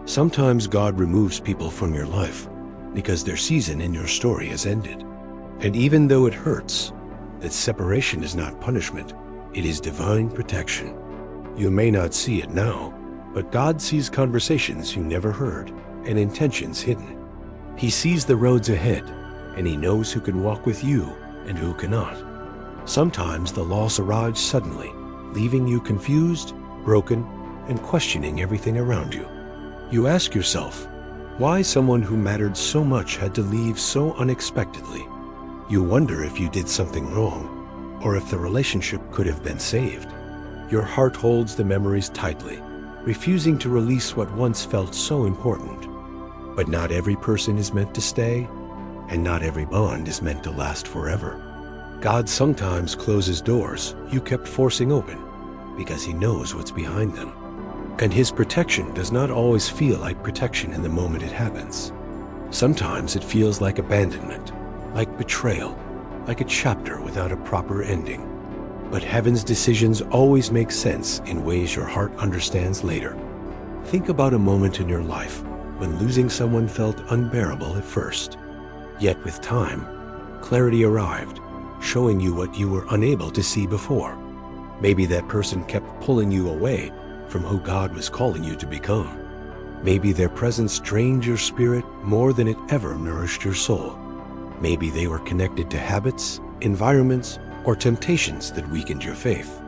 Sometimes God removes people from your life because their season in your story has ended. And even though it hurts, that separation is not punishment, it is divine protection. You may not see it now, but God sees conversations you never heard and intentions hidden. He sees the roads ahead, and He knows who can walk with you and who cannot. Sometimes the loss arrives suddenly, leaving you confused, broken, and questioning everything around you. You ask yourself, why someone who mattered so much had to leave so unexpectedly? You wonder if you did something wrong, or if the relationship could have been saved. Your heart holds the memories tightly, refusing to release what once felt so important. But not every person is meant to stay, and not every bond is meant to last forever. God sometimes closes doors you kept forcing open because He knows what's behind them. And His protection does not always feel like protection in the moment it happens. Sometimes it feels like abandonment, like betrayal, like a chapter without a proper ending. But heaven's decisions always make sense in ways your heart understands later. Think about a moment in your life when losing someone felt unbearable at first. Yet with time, clarity arrived, showing you what you were unable to see before. Maybe that person kept pulling you away from who God was calling you to become. Maybe their presence drained your spirit more than it ever nourished your soul. Maybe they were connected to habits, environments, or temptations that weakened your faith.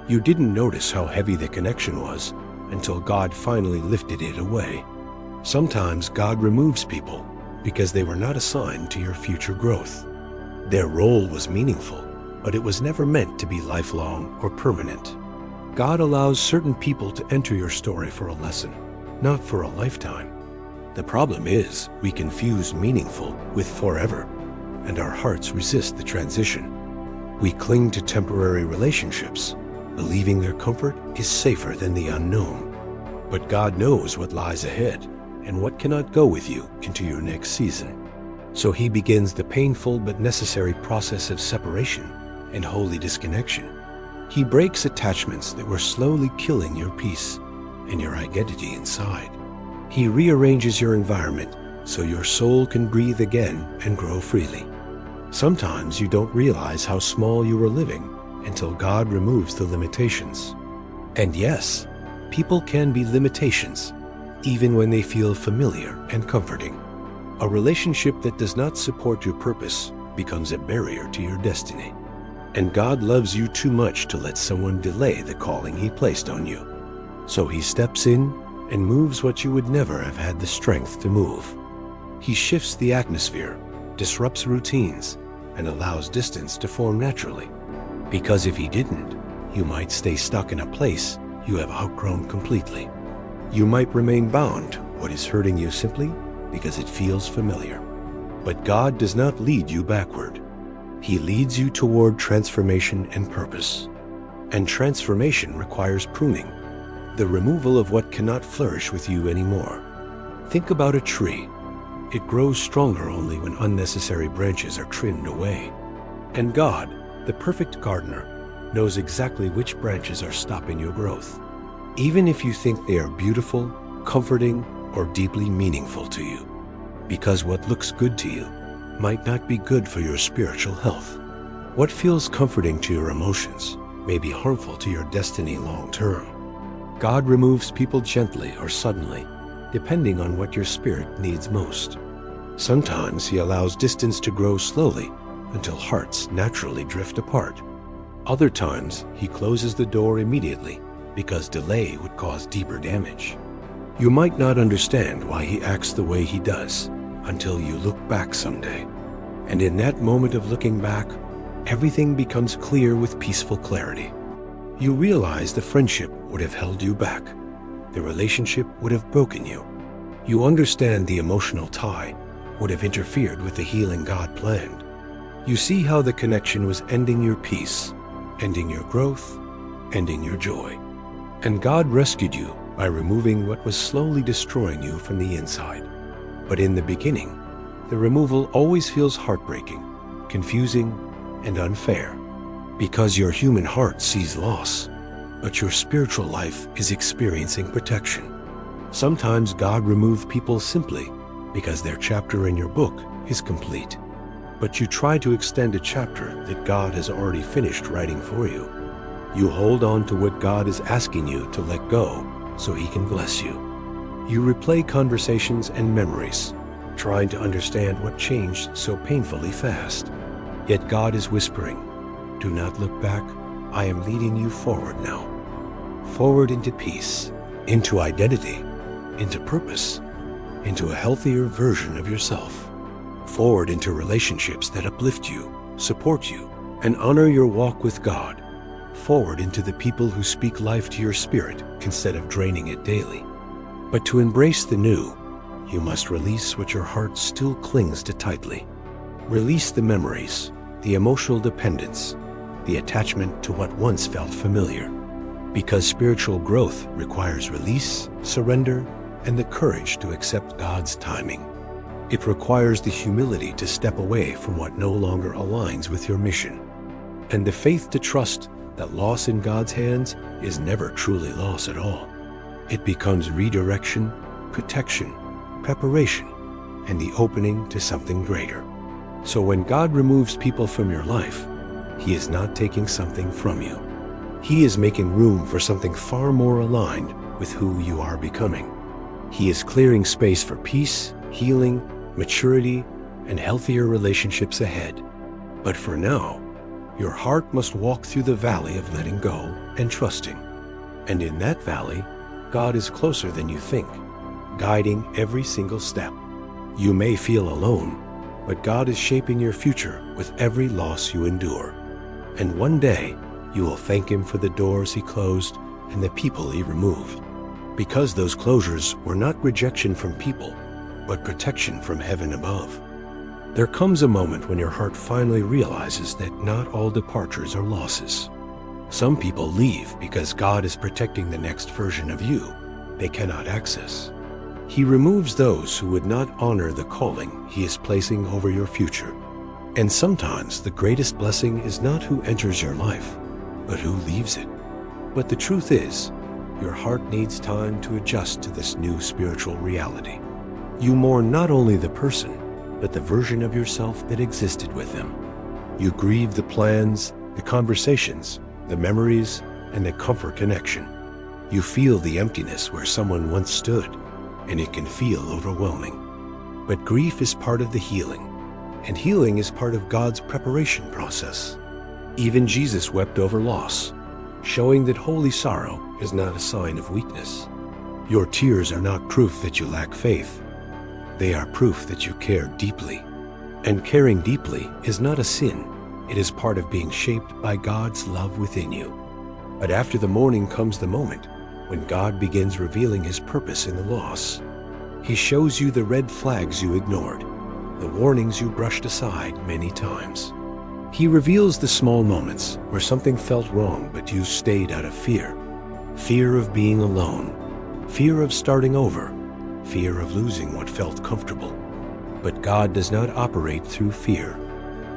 You didn't notice how heavy the connection was until God finally lifted it away. Sometimes God removes people because they were not assigned to your future growth. Their role was meaningful, but it was never meant to be lifelong or permanent. God allows certain people to enter your story for a lesson, not for a lifetime. The problem is we confuse meaningful with forever, and our hearts resist the transition. We cling to temporary relationships, believing their comfort is safer than the unknown. But God knows what lies ahead and what cannot go with you into your next season. So He begins the painful but necessary process of separation and holy disconnection. He breaks attachments that were slowly killing your peace and your identity inside. He rearranges your environment so your soul can breathe again and grow freely. Sometimes you don't realize how small you were living until God removes the limitations. And yes, people can be limitations, even when they feel familiar and comforting. A relationship that does not support your purpose becomes a barrier to your destiny. And God loves you too much to let someone delay the calling He placed on you. So He steps in and moves what you would never have had the strength to move. He shifts the atmosphere, disrupts routines, and allows distance to form naturally. Because if He didn't, you might stay stuck in a place you have outgrown completely. You might remain bound to what is hurting you simply because it feels familiar. But God does not lead you backward. He leads you toward transformation and purpose. And transformation requires pruning, the removal of what cannot flourish with you anymore. Think about a tree. It grows stronger only when unnecessary branches are trimmed away. And God, the perfect gardener, knows exactly which branches are stopping your growth, even if you think they are beautiful, comforting, or deeply meaningful to you. Because what looks good to you might not be good for your spiritual health. What feels comforting to your emotions may be harmful to your destiny long term. God removes people gently or suddenly, depending on what your spirit needs most. Sometimes He allows distance to grow slowly until hearts naturally drift apart. Other times He closes the door immediately because delay would cause deeper damage. You might not understand why He acts the way He does until you look back someday. And in that moment of looking back, everything becomes clear with peaceful clarity. You realize the friendship would have held you back. The relationship would have broken you. You understand the emotional tie would have interfered with the healing God planned. You see how the connection was ending your peace, ending your growth, ending your joy. And God rescued you by removing what was slowly destroying you from the inside. But in the beginning, the removal always feels heartbreaking, confusing, and unfair, because your human heart sees loss, but your spiritual life is experiencing protection. Sometimes God removes people simply because their chapter in your book is complete. But you try to extend a chapter that God has already finished writing for you. You hold on to what God is asking you to let go so He can bless you. You replay conversations and memories, trying to understand what changed so painfully fast. Yet God is whispering, "Do not look back. I am leading you forward now. Forward into peace, into identity, into purpose, into a healthier version of yourself. Forward into relationships that uplift you, support you, and honor your walk with God. Forward into the people who speak life to your spirit instead of draining it daily. But to embrace the new, you must release what your heart still clings to tightly. Release the memories, the emotional dependence, the attachment to what once felt familiar. Because spiritual growth requires release, surrender, and the courage to accept God's timing. It requires the humility to step away from what no longer aligns with your mission, and the faith to trust that loss in God's hands is never truly loss at all. It becomes redirection, protection, preparation, and the opening to something greater. So when God removes people from your life, He is not taking something from you. He is making room for something far more aligned with who you are becoming. He is clearing space for peace, healing, maturity, and healthier relationships ahead. But for now, your heart must walk through the valley of letting go and trusting. And in that valley, God is closer than you think, guiding every single step. You may feel alone, but God is shaping your future with every loss you endure. And one day, you will thank Him for the doors He closed and the people He removed. Because those closures were not rejection from people, but protection from heaven above. There comes a moment when your heart finally realizes that not all departures are losses. Some people leave because God is protecting the next version of you they cannot access. He removes those who would not honor the calling He is placing over your future. And sometimes the greatest blessing is not who enters your life, but who leaves it. But the truth is, your heart needs time to adjust to this new spiritual reality. You mourn not only the person, but the version of yourself that existed with them. You grieve the plans, the conversations, the memories, and the comfort connection. You feel the emptiness where someone once stood, and it can feel overwhelming. But grief is part of the healing, and healing is part of God's preparation process. Even Jesus wept over loss, showing that holy sorrow is not a sign of weakness. Your tears are not proof that you lack faith. They are proof that you care deeply. And caring deeply is not a sin. It is part of being shaped by God's love within you. But after the mourning comes the moment when God begins revealing His purpose in the loss. He shows you the red flags you ignored, the warnings you brushed aside many times. He reveals the small moments where something felt wrong but you stayed out of fear. Fear of being alone, fear of starting over, fear of losing what felt comfortable. But God does not operate through fear.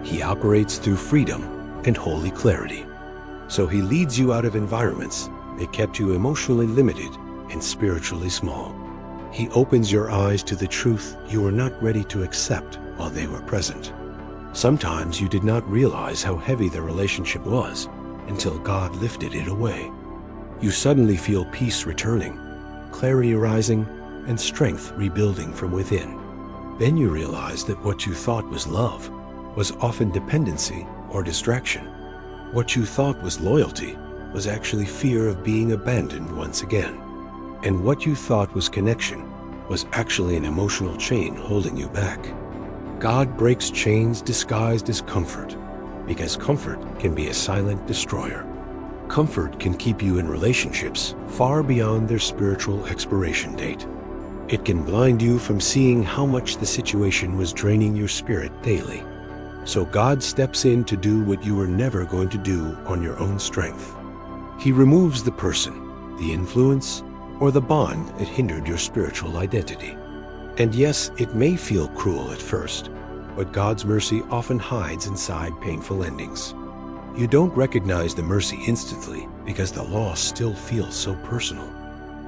He operates through freedom and holy clarity. So He leads you out of environments that kept you emotionally limited and spiritually small. He opens your eyes to the truth you were not ready to accept while they were present. Sometimes you did not realize how heavy the relationship was until God lifted it away. You suddenly feel peace returning, clarity rising, and strength rebuilding from within. Then you realize that what you thought was love was often dependency or distraction. What you thought was loyalty was actually fear of being abandoned once again. And what you thought was connection was actually an emotional chain holding you back. God breaks chains disguised as comfort, because comfort can be a silent destroyer. Comfort can keep you in relationships far beyond their spiritual expiration date. It can blind you from seeing how much the situation was draining your spirit daily. So God steps in to do what you were never going to do on your own strength. He removes the person, the influence, or the bond that hindered your spiritual identity. And yes, it may feel cruel at first, but God's mercy often hides inside painful endings. You don't recognize the mercy instantly because the loss still feels so personal.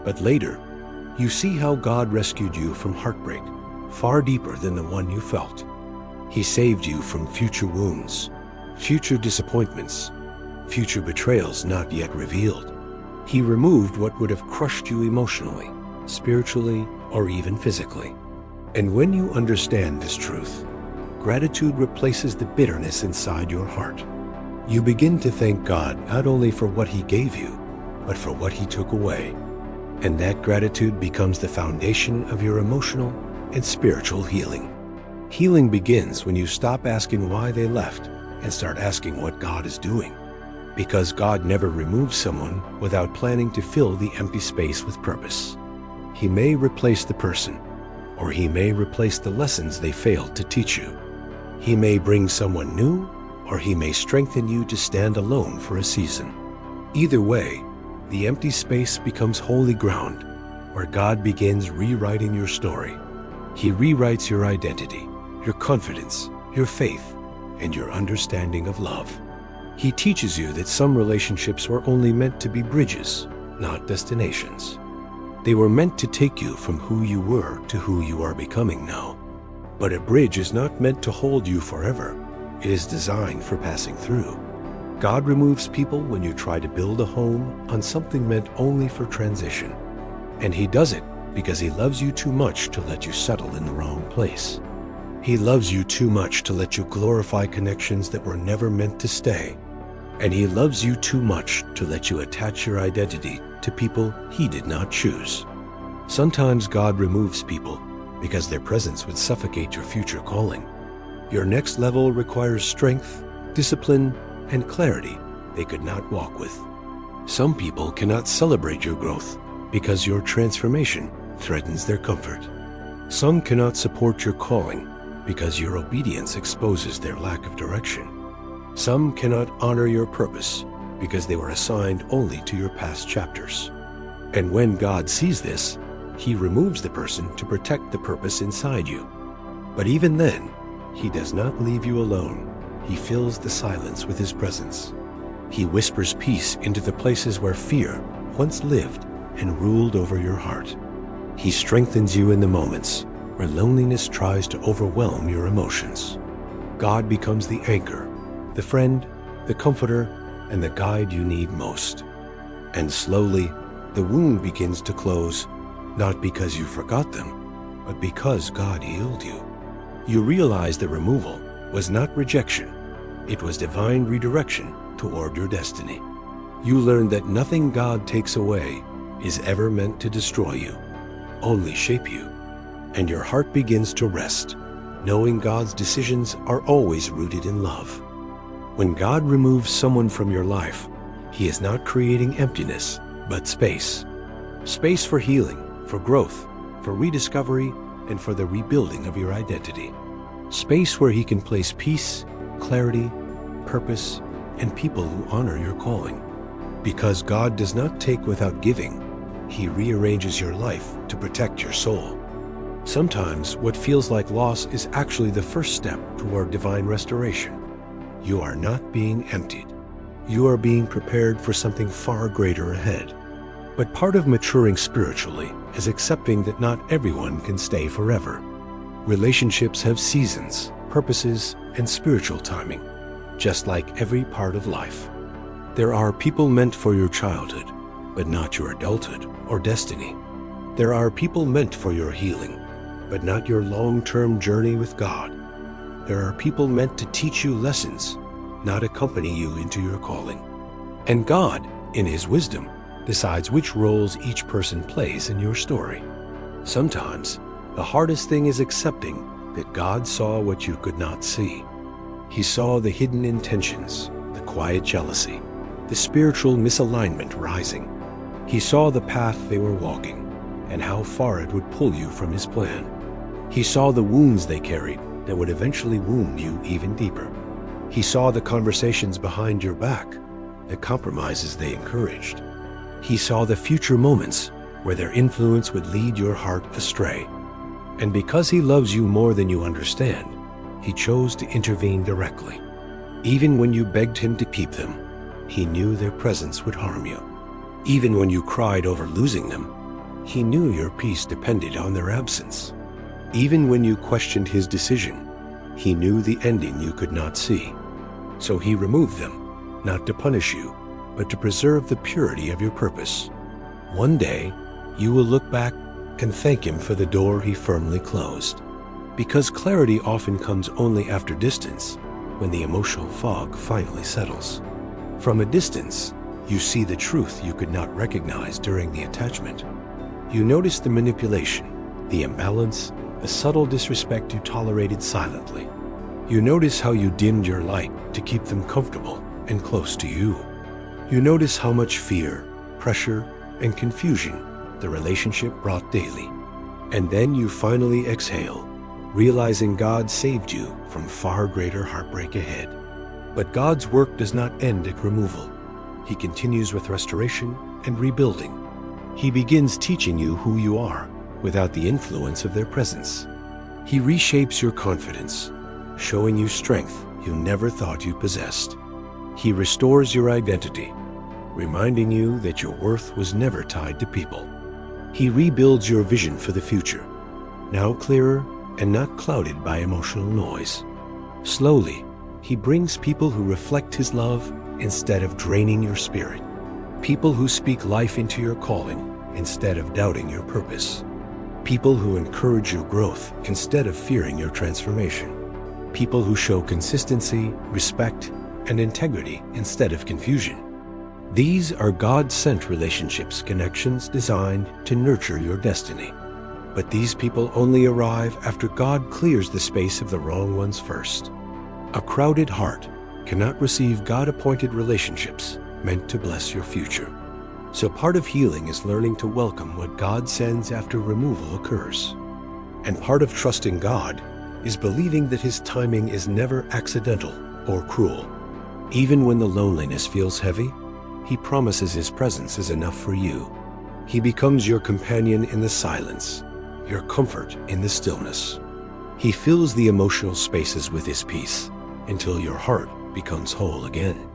But later, You see how God rescued you from heartbreak, far deeper than the one you felt. He saved you from future wounds, future disappointments, future betrayals not yet revealed. He removed what would have crushed you emotionally, spiritually, or even physically. And when you understand this truth, gratitude replaces the bitterness inside your heart. You begin to thank God not only for what He gave you, but for what He took away. And that gratitude becomes the foundation of your emotional and spiritual healing. Healing begins when you stop asking why they left and start asking what God is doing. Because God never removes someone without planning to fill the empty space with purpose. He may replace the person, or He may replace the lessons they failed to teach you. He may bring someone new, or He may strengthen you to stand alone for a season. Either way, the empty space becomes holy ground, where God begins rewriting your story. He rewrites your identity, your confidence, your faith, and your understanding of love. He teaches you that some relationships were only meant to be bridges, not destinations. They were meant to take you from who you were to who you are becoming now. But a bridge is not meant to hold you forever. It is designed for passing through. God removes people when you try to build a home on something meant only for transition. And He does it because He loves you too much to let you settle in the wrong place. He loves you too much to let you glorify connections that were never meant to stay. And He loves you too much to let you attach your identity to people He did not choose. Sometimes God removes people because their presence would suffocate your future calling. Your next level requires strength, discipline, and clarity they could not walk with. Some people cannot celebrate your growth because your transformation threatens their comfort. Some cannot support your calling because your obedience exposes their lack of direction. Some cannot honor your purpose because they were assigned only to your past chapters. And when God sees this, He removes the person to protect the purpose inside you. But even then, He does not leave you alone. He fills the silence with His presence. He whispers peace into the places where fear once lived and ruled over your heart. He strengthens you in the moments where loneliness tries to overwhelm your emotions. God becomes the anchor, the friend, the comforter, and the guide you need most. And slowly, the wound begins to close, not because you forgot them, but because God healed you. You realize the removal was not rejection. It was divine redirection toward your destiny. You learn that nothing God takes away is ever meant to destroy you, only shape you. And your heart begins to rest, knowing God's decisions are always rooted in love. When God removes someone from your life, He is not creating emptiness, but space. Space for healing, for growth, for rediscovery, and for the rebuilding of your identity. Space where He can place peace, clarity, purpose, and people who honor your calling. Because God does not take without giving, He rearranges your life to protect your soul. Sometimes what feels like loss is actually the first step toward divine restoration. You are not being emptied. You are being prepared for something far greater ahead. But part of maturing spiritually is accepting that not everyone can stay forever. Relationships have seasons, purposes, and spiritual timing, just like every part of life. There are people meant for your childhood, but not your adulthood or destiny. There are people meant for your healing, but not your long-term journey with God. There are people meant to teach you lessons, not accompany you into your calling. And God, in His wisdom, decides which roles each person plays in your story. Sometimes, the hardest thing is accepting that God saw what you could not see. He saw the hidden intentions, the quiet jealousy, the spiritual misalignment rising. He saw the path they were walking and how far it would pull you from His plan. He saw the wounds they carried that would eventually wound you even deeper. He saw the conversations behind your back, the compromises they encouraged. He saw the future moments where their influence would lead your heart astray. And because He loves you more than you understand, He chose to intervene directly. Even when you begged Him to keep them, He knew their presence would harm you. Even when you cried over losing them, He knew your peace depended on their absence. Even when you questioned his decision, he knew the ending you could not see. So he removed them, not to punish you, but to preserve the purity of your purpose. One day, you will look back and thank him for the door he firmly closed. Because clarity often comes only after distance, when the emotional fog finally settles. From a distance, you see the truth you could not recognize during the attachment. You notice the manipulation, the imbalance, the subtle disrespect you tolerated silently. You notice how you dimmed your light to keep them comfortable and close to you. You notice how much fear, pressure, and confusion the relationship brought daily. And then you finally exhale, realizing God saved you from far greater heartbreak ahead. But God's work does not end at removal. He continues with restoration and rebuilding. He begins teaching you who you are without the influence of their presence. He reshapes your confidence, showing you strength you never thought you possessed. He restores your identity, reminding you that your worth was never tied to people. He rebuilds your vision for the future, now clearer and not clouded by emotional noise. Slowly, he brings people who reflect his love instead of draining your spirit. People who speak life into your calling instead of doubting your purpose. People who encourage your growth instead of fearing your transformation. People who show consistency, respect, and integrity instead of confusion. These are God-sent relationships, connections designed to nurture your destiny. But these people only arrive after God clears the space of the wrong ones first. A crowded heart cannot receive God-appointed relationships meant to bless your future. So part of healing is learning to welcome what God sends after removal occurs. And part of trusting God is believing that his timing is never accidental or cruel. Even when the loneliness feels heavy, he promises his presence is enough for you. He becomes your companion in the silence, your comfort in the stillness. He fills the emotional spaces with his peace until your heart becomes whole again.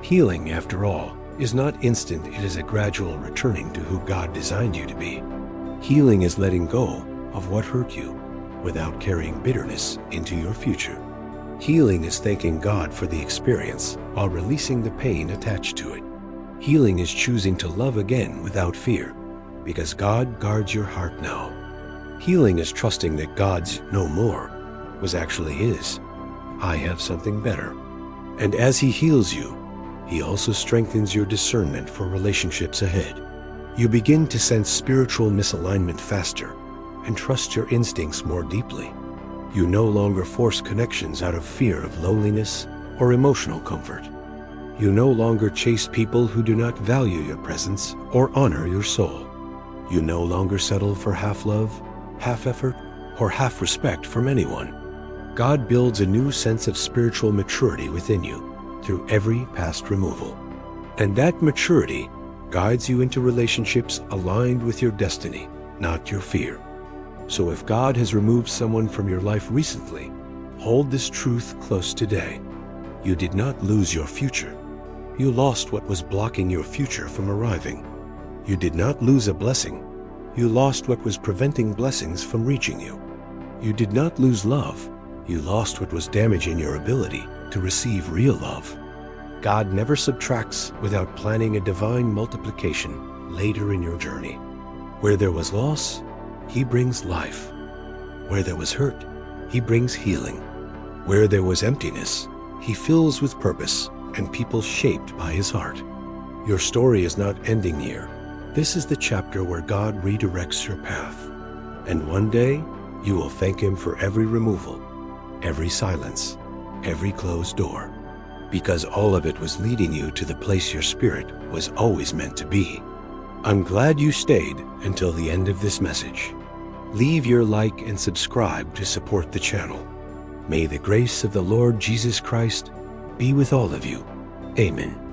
Healing, after all, is not instant. It is a gradual returning to who God designed you to be. Healing is letting go of what hurt you without carrying bitterness into your future. Healing is thanking God for the experience while releasing the pain attached to it. Healing is choosing to love again without fear, because God guards your heart now. Healing is trusting that God's "no more" was actually his "I have something better." And as he heals you, he also strengthens your discernment for relationships ahead. You begin to sense spiritual misalignment faster and trust your instincts more deeply. You no longer force connections out of fear of loneliness or emotional comfort. You no longer chase people who do not value your presence or honor your soul. You no longer settle for half love, half effort, or half respect from anyone. God builds a new sense of spiritual maturity within you through every past removal. And that maturity guides you into relationships aligned with your destiny, not your fear. So if God has removed someone from your life recently, hold this truth close today. You did not lose your future. You lost what was blocking your future from arriving. You did not lose a blessing. You lost what was preventing blessings from reaching you. You did not lose love. You lost what was damaging your ability to receive real love. God never subtracts without planning a divine multiplication later in your journey. Where there was loss, he brings life. Where there was hurt, he brings healing. Where there was emptiness, he fills with purpose and people shaped by his heart. Your story is not ending here. This is the chapter where God redirects your path. And one day, you will thank him for every removal, every silence, every closed door, because all of it was leading you to the place your spirit was always meant to be. I'm glad you stayed until the end of this message. Leave your like and subscribe to support the channel. May the grace of the Lord Jesus Christ be with all of you. Amen.